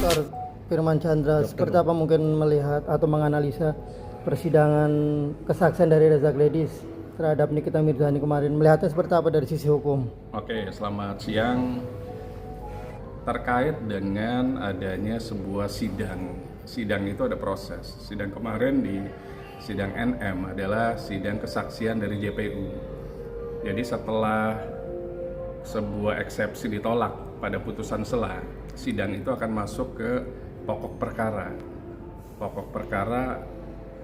Dr. Firman Chandra, seperti apa mungkin melihat atau menganalisa persidangan kesaksian dari Reza Gledis terhadap Nikita Mirzani kemarin? Melihatnya seperti apa dari sisi hukum? Oke, selamat siang. Terkait dengan adanya sebuah sidang itu ada proses. Sidang kemarin di sidang NM adalah sidang kesaksian dari JPU. Jadi setelah sebuah eksepsi ditolak pada putusan sela, sidang itu akan masuk ke pokok perkara. Pokok perkara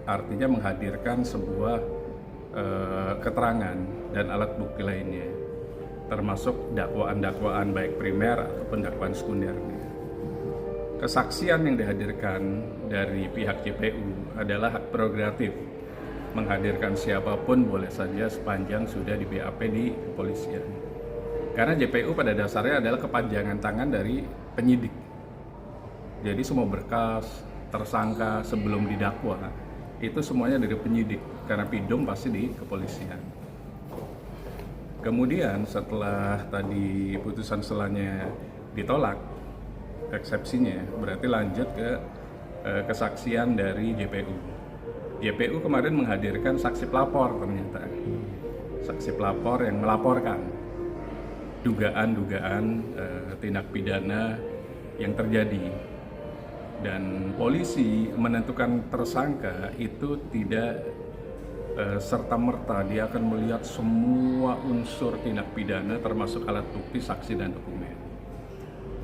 artinya menghadirkan sebuah keterangan dan alat bukti lainnya, termasuk dakwaan-dakwaan baik primer ataupun dakwaan sekunder. Kesaksian yang dihadirkan dari pihak JPU adalah hak prerogatif. Menghadirkan siapapun boleh saja sepanjang sudah di BAP di kepolisian. Karena JPU pada dasarnya adalah kepanjangan tangan dari penyidik. Jadi semua berkas, tersangka sebelum didakwa, itu semuanya dari penyidik. Karena pidum pasti di kepolisian. Kemudian setelah tadi putusan selanya ditolak, eksepsinya, berarti lanjut ke kesaksian dari JPU. JPU kemarin menghadirkan saksi pelapor ternyata. Saksi pelapor yang melaporkan dugaan-dugaan tindak pidana yang terjadi. Dan polisi menentukan tersangka itu tidak serta-merta dia akan melihat semua unsur tindak pidana termasuk alat bukti, saksi, dan dokumen.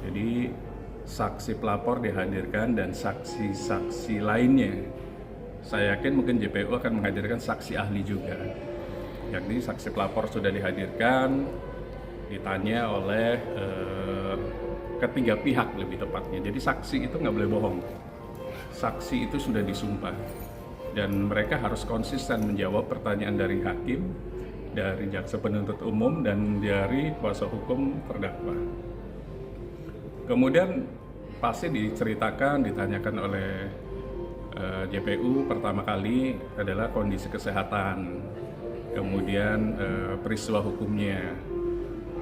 Jadi saksi pelapor dihadirkan dan saksi-saksi lainnya. Saya yakin mungkin JPU akan menghadirkan saksi ahli juga. Yakni saksi pelapor sudah dihadirkan, ditanya oleh ketiga pihak lebih tepatnya. Jadi saksi itu nggak boleh bohong. Saksi itu sudah disumpah. Dan mereka harus konsisten menjawab pertanyaan dari hakim, dari jaksa penuntut umum, dan dari kuasa hukum terdakwa. Kemudian pasti diceritakan, ditanyakan oleh JPU pertama kali adalah kondisi kesehatan, kemudian peristiwa hukumnya,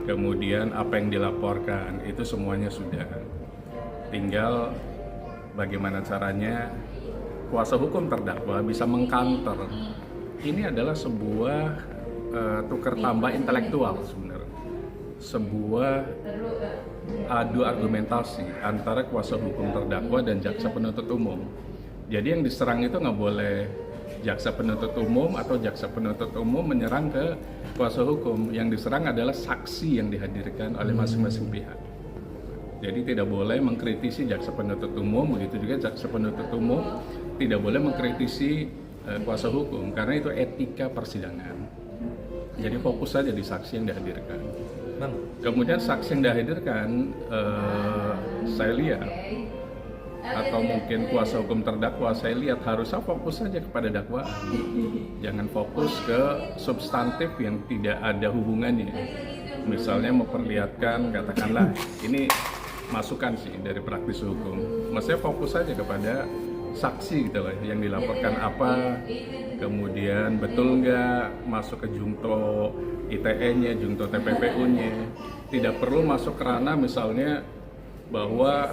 kemudian apa yang dilaporkan, itu semuanya sudah. Tinggal bagaimana caranya kuasa hukum terdakwa bisa mengkanter. Ini adalah sebuah tukar tambah intelektual sebenarnya. Sebuah adu argumentasi antara kuasa hukum terdakwa dan jaksa penuntut umum. Jadi yang diserang itu nggak boleh jaksa penuntut umum atau jaksa penuntut umum menyerang ke kuasa hukum. Yang diserang adalah saksi yang dihadirkan oleh masing-masing pihak. Jadi tidak boleh mengkritisi jaksa penuntut umum, begitu juga jaksa penuntut umum tidak boleh mengkritisi kuasa hukum, karena itu etika persidangan. Jadi fokus saja di saksi yang dihadirkan. Kemudian saksi yang dihadirkan, saya lihat, atau mungkin kuasa hukum terdakwa, saya lihat harusnya fokus saja kepada dakwaan. Jangan fokus ke substantif yang tidak ada hubungannya. Misalnya memperlihatkan, katakanlah, ini masukan sih dari praktisi hukum. Maksudnya fokus saja kepada saksi gitu loh, yang dilaporkan apa, kemudian betul nggak masuk ke jungto ITE-nya, jungto TPPU-nya. Tidak perlu masuk ke ranah misalnya bahwa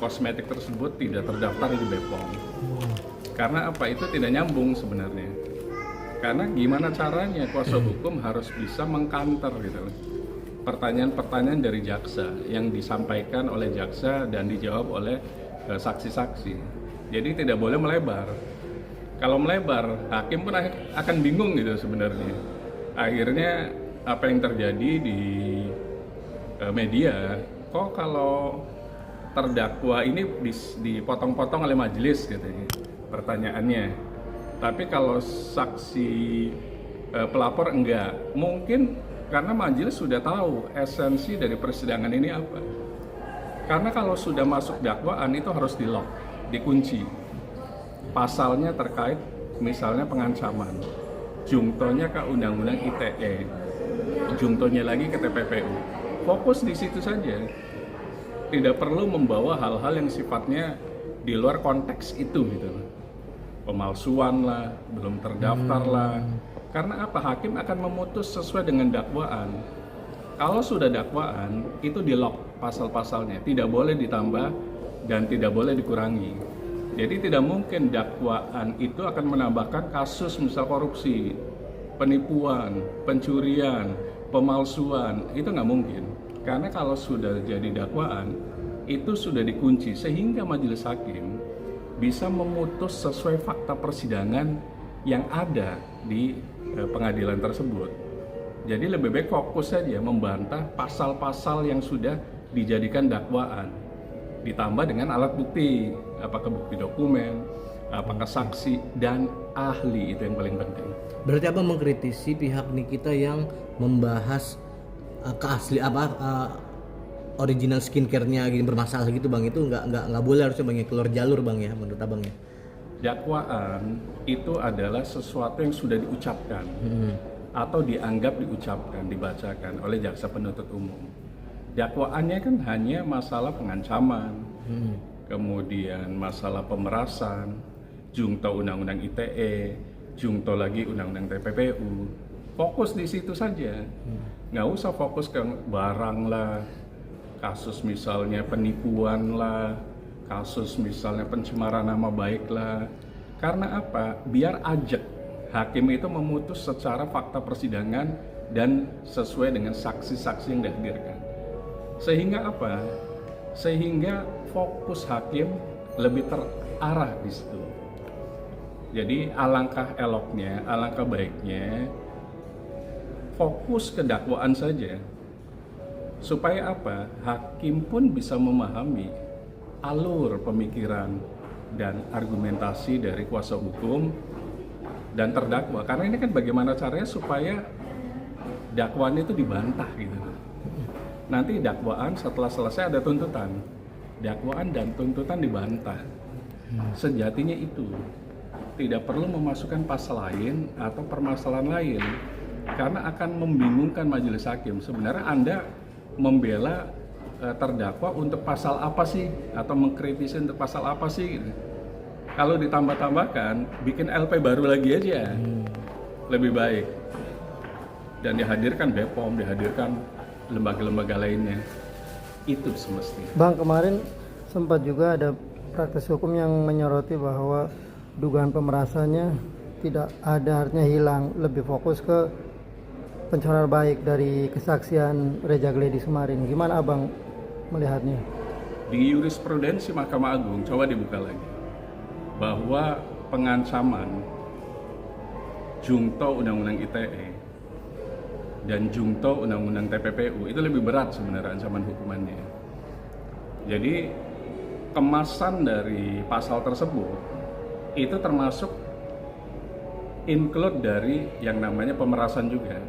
kosmetik tersebut tidak terdaftar di BPOM. Karena apa? Itu tidak nyambung sebenarnya. Karena gimana caranya kuasa hukum harus bisa mengkanter gitu loh. Pertanyaan-pertanyaan dari jaksa yang disampaikan oleh jaksa dan dijawab oleh saksi-saksi. Jadi tidak boleh melebar. Kalau melebar, hakim pun akan bingung gitu sebenarnya. Akhirnya apa yang terjadi di media, kok kalau terdakwa ini dipotong-potong oleh majelis katanya pertanyaannya. Tapi kalau saksi pelapor enggak. Mungkin karena majelis sudah tahu esensi dari persidangan ini apa. Karena kalau sudah masuk dakwaan itu harus di-lock, dikunci. Pasalnya terkait misalnya pengancaman, jungtonya ke Undang-Undang ITE, jungtonya lagi ke TPPU. Fokus di situ saja. Tidak perlu membawa hal-hal yang sifatnya di luar konteks itu gitu. Pemalsuan lah, belum terdaftar lah. Karena apa? Hakim akan memutus sesuai dengan dakwaan. Kalau sudah dakwaan, itu di-lock pasal-pasalnya, tidak boleh ditambah dan tidak boleh dikurangi. Jadi tidak mungkin dakwaan itu akan menambahkan kasus misal korupsi, penipuan, pencurian, pemalsuan, itu nggak mungkin. Karena kalau sudah jadi dakwaan, itu sudah dikunci sehingga majelis hakim bisa memutus sesuai fakta persidangan yang ada di pengadilan tersebut. Jadi lebih baik fokus saja membantah pasal-pasal yang sudah dijadikan dakwaan, ditambah dengan alat bukti, apakah bukti dokumen, apakah saksi dan ahli, itu yang paling penting. Berarti Abang mengkritisi pihak Nikita yang membahas original skincare-nya gini bermasalah gitu Bang, itu nggak boleh, harusnya Bang ya keluar jalur Bang ya menurut Abang ya. Dakwaan itu adalah sesuatu yang sudah diucapkan atau dianggap diucapkan, dibacakan oleh jaksa penuntut umum. Dakwaannya kan hanya masalah pengancaman, kemudian masalah pemerasan, jungto undang-undang ITE, jungto lagi undang-undang TPPU. Fokus di situ saja, nggak usah fokus ke barang lah, kasus misalnya penipuan lah, kasus misalnya pencemaran nama baik lah. Karena apa? Biar ajak hakim itu memutus secara fakta persidangan dan sesuai dengan saksi-saksi yang dihadirkan. Sehingga apa? Sehingga fokus hakim lebih terarah di situ. Jadi alangkah eloknya, alangkah baiknya fokus ke dakwaan saja. Supaya apa? Hakim pun bisa memahami alur pemikiran dan argumentasi dari kuasa hukum dan terdakwa. Karena ini kan bagaimana caranya supaya dakwaan itu dibantah gitu. Nanti dakwaan setelah selesai ada tuntutan. Dakwaan dan tuntutan dibantah. Sejatinya itu tidak perlu memasukkan pasal lain atau permasalahan lain karena akan membingungkan majelis hakim. Sebenarnya Anda membela terdakwa untuk pasal apa sih, atau mengkritisi untuk pasal apa sih gitu. Kalau ditambah-tambahkan bikin LP baru lagi aja lebih baik, dan dihadirkan BPOM, dihadirkan lembaga-lembaga lainnya, itu semestinya. Bang, kemarin sempat juga ada praktis hukum yang menyoroti bahwa dugaan pemerasannya tidak ada, artinya hilang, lebih fokus ke pencemaran baik dari kesaksian Reza Gledis kemarin. Gimana Abang melihatnya? Di jurisprudensi Mahkamah Agung coba dibuka lagi bahwa pengancaman jungto undang-undang ITE dan jungto undang-undang TPPU itu lebih berat sebenarnya ancaman hukumannya. Jadi kemasan dari pasal tersebut itu termasuk include dari yang namanya pemerasan juga.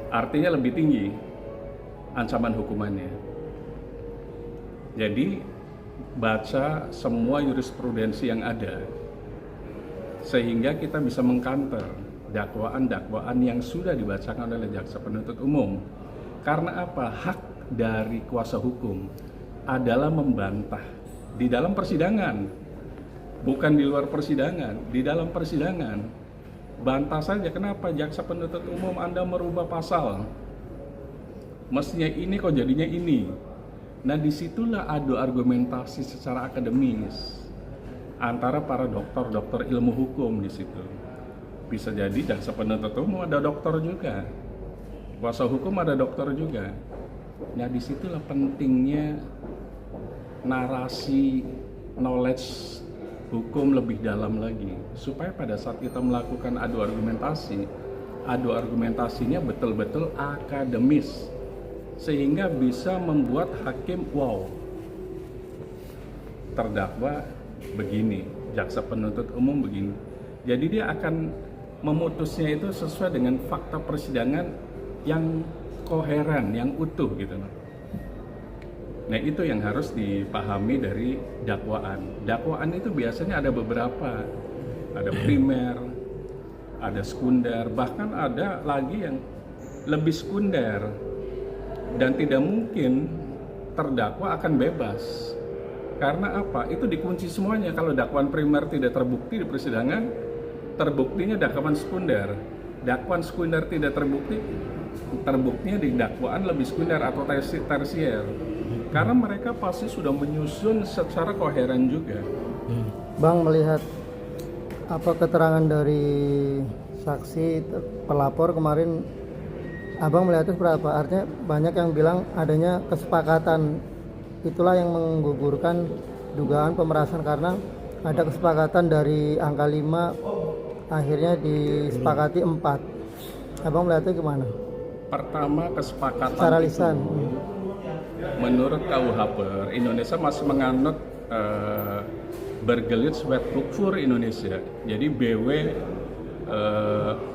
Artinya lebih tinggi ancaman hukumannya. Jadi baca semua jurisprudensi yang ada sehingga kita bisa mengcounter dakwaan-dakwaan yang sudah dibacakan oleh jaksa penuntut umum. Karena apa? Hak dari kuasa hukum adalah membantah di dalam persidangan, bukan di luar persidangan, di dalam persidangan. Bantah saja. Kenapa jaksa penuntut umum Anda merubah pasal? Mestinya ini kok jadinya ini. Nah, disitulah adu argumentasi secara akademis antara para dokter ilmu hukum di situ. Bisa jadi jaksa penuntut umum ada dokter juga, kuasa hukum ada dokter juga. Nah, disitulah pentingnya narasi, knowledge hukum lebih dalam lagi, supaya pada saat kita melakukan adu argumentasinya betul-betul akademis, sehingga bisa membuat hakim wow, terdakwa begini, jaksa penuntut umum begini. Jadi dia akan memutusnya itu sesuai dengan fakta persidangan yang koheren, yang utuh gitu. Nah, itu yang harus dipahami dari dakwaan. Dakwaan itu biasanya ada beberapa, ada primer, ada sekunder, bahkan ada lagi yang lebih sekunder. Dan tidak mungkin terdakwa akan bebas. Karena apa? Itu dikunci semuanya. Kalau dakwaan primer tidak terbukti di persidangan, terbuktinya dakwaan sekunder. Dakwaan sekunder tidak terbukti, terbuktinya di dakwaan lebih sekunder atau tersier. Karena mereka pasti sudah menyusun secara koheren juga. Bang melihat apa keterangan dari saksi pelapor kemarin, Abang melihatnya seperti apa? Artinya banyak yang bilang adanya kesepakatan, itulah yang menggugurkan dugaan pemerasan karena ada kesepakatan dari angka 5 akhirnya disepakati 4. Abang melihatnya gimana? Pertama, kesepakatan Secara itu, lisan. menurut KUHP Indonesia masih menganut Bergelut Wetboek Indonesia, jadi BW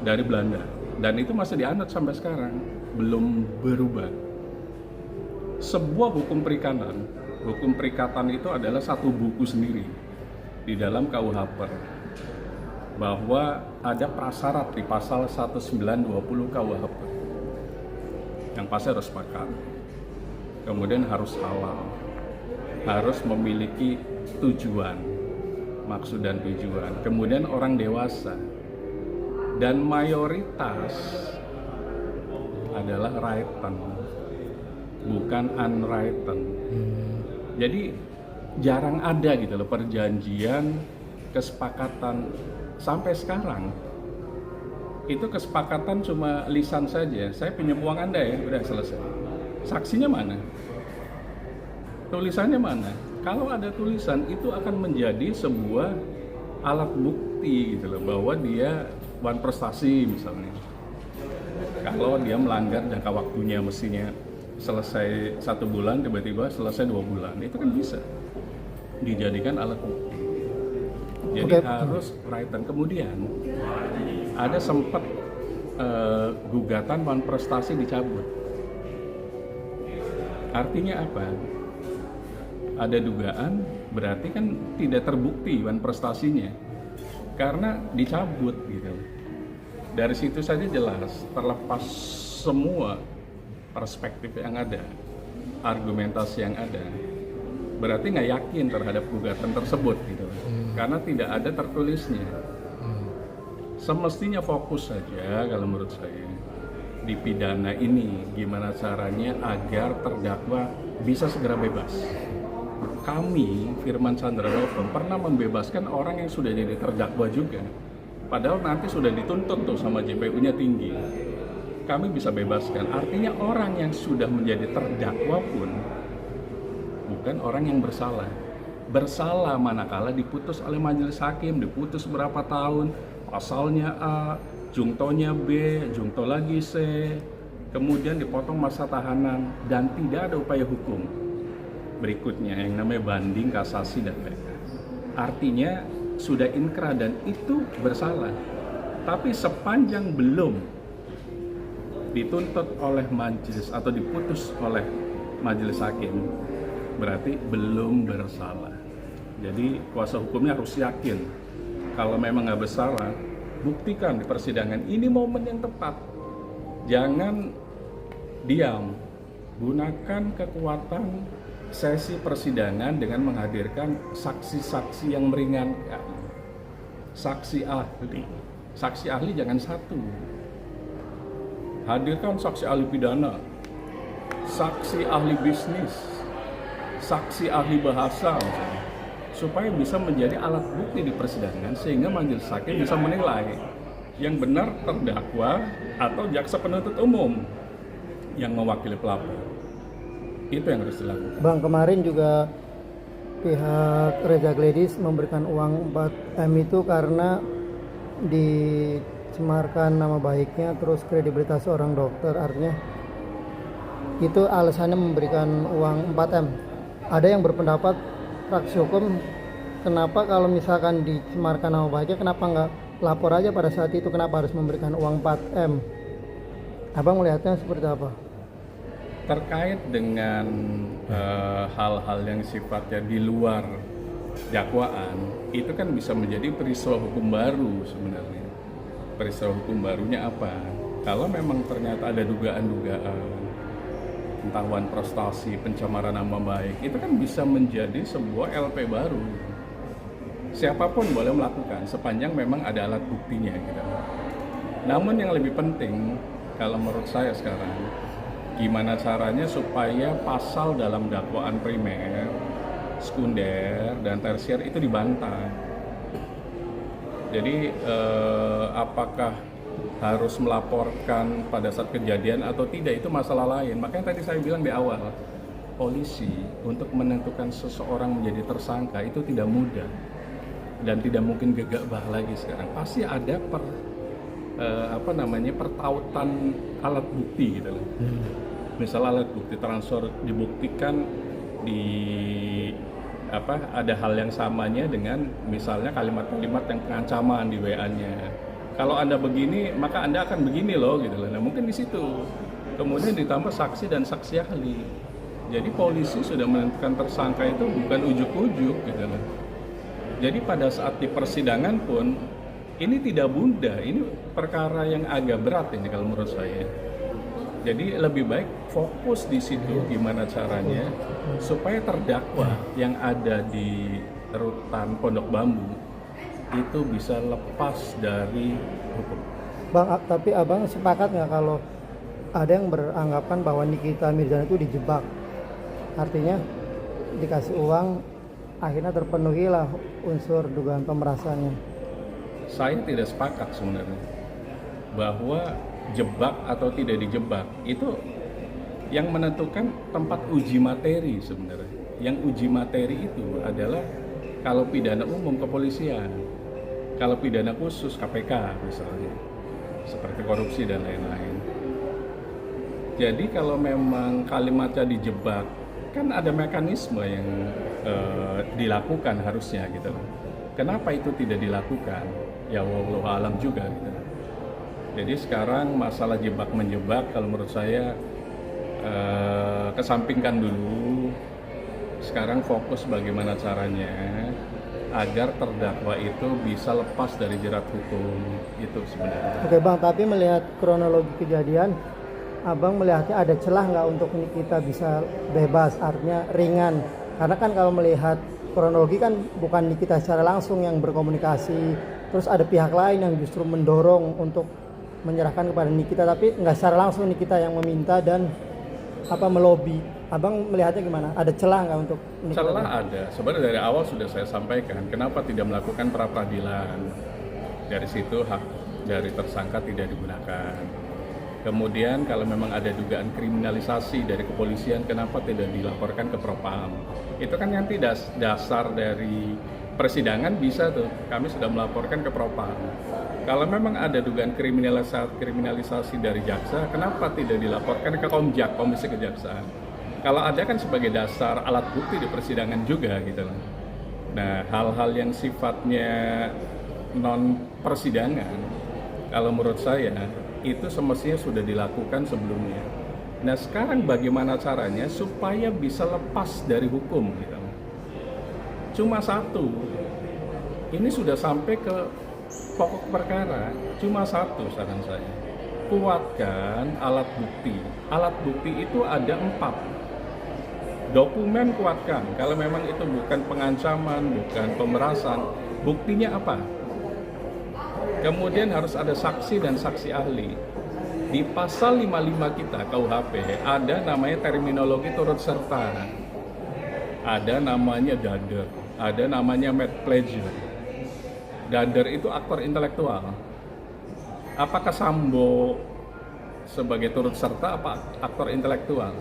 dari Belanda, dan itu masih dianut sampai sekarang, belum berubah. Sebuah hukum perikatan itu adalah satu buku sendiri di dalam KUHP, bahwa ada prasyarat di pasal 1920 KUHP yang pasti harus sepakat, kemudian harus halal, harus memiliki tujuan, maksud dan tujuan, kemudian orang dewasa, dan mayoritas adalah written, bukan unwritten. Jadi jarang ada gitu loh perjanjian, kesepakatan sampai sekarang. Itu kesepakatan cuma lisan saja. Saya pinjam uang Anda ya, udah selesai. Saksinya mana? Tulisannya mana? Kalau ada tulisan itu akan menjadi sebuah alat bukti gitu loh, bahwa dia wan prestasi misalnya. Kalau dia melanggar jangka waktunya, mestinya selesai 1 bulan, tiba-tiba selesai 2 bulan, itu kan bisa dijadikan alat bukti. Jadi harus written. Kemudian ada sempat gugatan wan prestasi dicabut. Artinya apa? Ada dugaan, berarti kan tidak terbukti wan prestasinya karena dicabut gitu. Dari situ saja jelas, terlepas semua perspektif yang ada, argumentasi yang ada, berarti nggak yakin terhadap gugatan tersebut gitu, karena tidak ada tertulisnya. Semestinya fokus saja kalau menurut saya di pidana ini, gimana caranya agar terdakwa bisa segera bebas. Kami, Firman Sandraroto, pernah membebaskan orang yang sudah jadi terdakwa juga, padahal nanti sudah dituntut tuh sama JPU-nya tinggi. Kami bisa bebaskan, artinya orang yang sudah menjadi terdakwa pun bukan orang yang bersalah. Bersalah manakala diputus oleh majelis hakim, diputus berapa tahun, pasalnya A, jungtonya B, jungto lagi C, kemudian dipotong masa tahanan, dan tidak ada upaya hukum berikutnya yang namanya banding, kasasi, dan lain-lain. Artinya sudah inkrah dan itu bersalah. Tapi sepanjang belum dituntut oleh majelis atau diputus oleh majelis hakim, berarti belum bersalah. Jadi kuasa hukumnya harus yakin kalau memang nggak bersalah, buktikan di persidangan. Ini momen yang tepat. Jangan diam. Gunakan kekuatan sesi persidangan dengan menghadirkan saksi-saksi yang meringankan. Saksi ahli. Saksi ahli jangan satu. Hadirkan saksi ahli pidana, saksi ahli bisnis, saksi ahli bahasa misalnya, supaya bisa menjadi alat bukti di persidangan sehingga majelis hakim bisa menilai yang benar terdakwa atau jaksa penuntut umum yang mewakili pelapor. Itu yang harus dilakukan. Bang, kemarin juga pihak Reza Gledis memberikan uang 4M itu karena dicemarkan nama baiknya, terus kredibilitas seorang dokter. Artinya itu alasannya memberikan uang 4M. Ada yang berpendapat fraksi hukum, kenapa kalau misalkan dicemarkan nama baiknya, kenapa nggak lapor aja pada saat itu, kenapa harus memberikan uang 4M? Abang melihatnya seperti apa? Terkait dengan hal-hal yang sifatnya di luar dakwaan, itu kan bisa menjadi peristiwa hukum baru sebenarnya. Peristiwa hukum barunya apa? Kalau memang ternyata ada dugaan-dugaan tentang wan prestasi, pencemaran nama baik, itu kan bisa menjadi sebuah LP baru. Siapapun boleh melakukan sepanjang memang ada alat buktinya gitu. Namun yang lebih penting kalau menurut saya sekarang, gimana caranya supaya pasal dalam dakwaan primer, sekunder, dan tersier itu dibantah. Jadi apakah harus melaporkan pada saat kejadian atau tidak, itu masalah lain. Makanya tadi saya bilang di awal, polisi untuk menentukan seseorang menjadi tersangka itu tidak mudah dan tidak mungkin gegabah lagi sekarang. Pasti ada pertautan alat bukti gitu loh. Misal alat bukti transfer dibuktikan ada hal yang samanya dengan misalnya kalimat-kalimat yang pengancaman di WA-nya. Kalau Anda begini, maka Anda akan begini loh gitu loh. Nah, mungkin di situ. Kemudian ditambah saksi dan saksi ahli. Jadi polisi sudah menentukan tersangka itu bukan ujuk-ujuk gitu loh. Jadi pada saat di persidangan pun ini tidak mudah. Ini perkara yang agak berat ini kalau menurut saya. Jadi lebih baik fokus di situ gimana caranya supaya terdakwa yang ada di rutan Pondok Bambu itu bisa lepas dari hukum. Bang, tapi abang sepakat nggak kalau ada yang beranggapan bahwa Nikita Mirzani itu dijebak? Artinya dikasih uang, akhirnya terpenuhilah unsur dugaan pemerasannya. Saya tidak sepakat sebenarnya bahwa jebak atau tidak dijebak itu yang menentukan tempat uji materi sebenarnya. Yang uji materi itu adalah kalau pidana umum kepolisian, kalau pidana khusus KPK misalnya, seperti korupsi dan lain-lain. Jadi kalau memang kalimatnya dijebak, kan ada mekanisme yang dilakukan harusnya gitu. Kenapa itu tidak dilakukan? Ya wallahu alam juga gitu. Jadi sekarang masalah jebak menjebak kalau menurut saya kesampingkan dulu. Sekarang fokus bagaimana caranya agar terdakwa itu bisa lepas dari jerat hukum itu sebenarnya. Oke Bang, tapi melihat kronologi kejadian, Abang melihatnya ada celah nggak untuk kita bisa bebas, artinya ringan? Karena kan kalau melihat kronologi kan bukan Nikita secara langsung yang berkomunikasi, terus ada pihak lain yang justru mendorong untuk menyerahkan kepada Nikita, tapi nggak secara langsung Nikita yang meminta dan melobi. Abang melihatnya gimana? Ada celah nggak untuk Nikita? Celah ada. Sebenarnya dari awal sudah saya sampaikan kenapa tidak melakukan pra peradilan. Dari situ hak dari tersangka tidak digunakan. Kemudian kalau memang ada dugaan kriminalisasi dari kepolisian, kenapa tidak dilaporkan ke Propam? Itu kan nanti dasar dari persidangan bisa tuh, kami sudah melaporkan ke Propam. Kalau memang ada dugaan kriminalisasi dari jaksa, kenapa tidak dilaporkan ke Komjak, Komisi Kejaksaan? Kalau ada kan sebagai dasar alat bukti di persidangan juga gitu loh. Nah, hal-hal yang sifatnya non persidangan, kalau menurut saya itu semestinya sudah dilakukan sebelumnya. Nah, sekarang bagaimana caranya supaya bisa lepas dari hukum gitu. Cuma satu, ini sudah sampai ke pokok perkara, cuma satu saran saya, kuatkan alat bukti. Alat bukti itu ada 4. Dokumen kuatkan, kalau memang itu bukan pengancaman, bukan pemerasan, buktinya apa? Kemudian harus ada saksi dan saksi ahli. Di pasal 55 kita KUHP ada namanya terminologi turut serta, ada namanya dader, ada namanya mad pleasure. Dader itu aktor intelektual. Apakah Sambo sebagai turut serta apa aktor intelektual?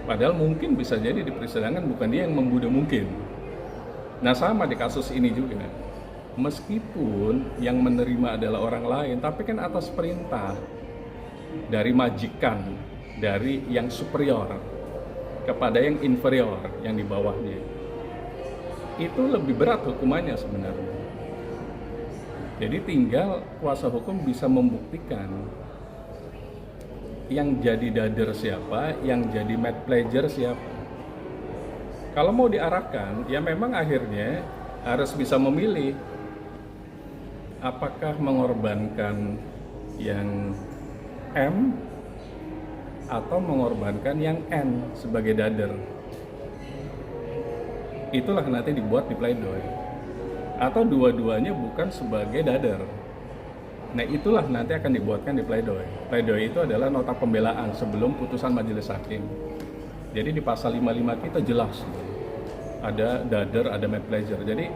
Padahal mungkin bisa jadi di persidangan bukan dia yang membunuh mungkin. Nah sama di kasus ini juga. Meskipun yang menerima adalah orang lain, tapi kan atas perintah dari majikan, dari yang superior kepada yang inferior, yang di bawahnya. Itu lebih berat hukumannya sebenarnya. Jadi tinggal kuasa hukum bisa membuktikan yang jadi dader siapa, yang jadi mad pleasure siapa. Kalau mau diarahkan, ya memang akhirnya harus bisa memilih apakah mengorbankan yang M atau mengorbankan yang N sebagai dader. Itulah nanti dibuat di pledoi. Atau dua-duanya bukan sebagai dader. Nah itulah nanti akan dibuatkan di pledoi. Pledoi itu adalah nota pembelaan sebelum putusan majelis hakim. Jadi di pasal 55 kita jelas ada dader, ada made pleasure. Jadi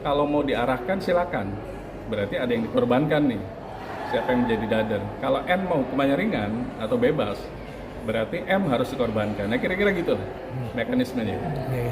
kalau mau diarahkan silakan. Berarti ada yang dikorbankan nih. Siapa yang menjadi dader? Kalau M mau hukumannya ringan atau bebas, berarti M harus dikorbankan. Nah kira-kira gitu lah mekanismenya. Oke.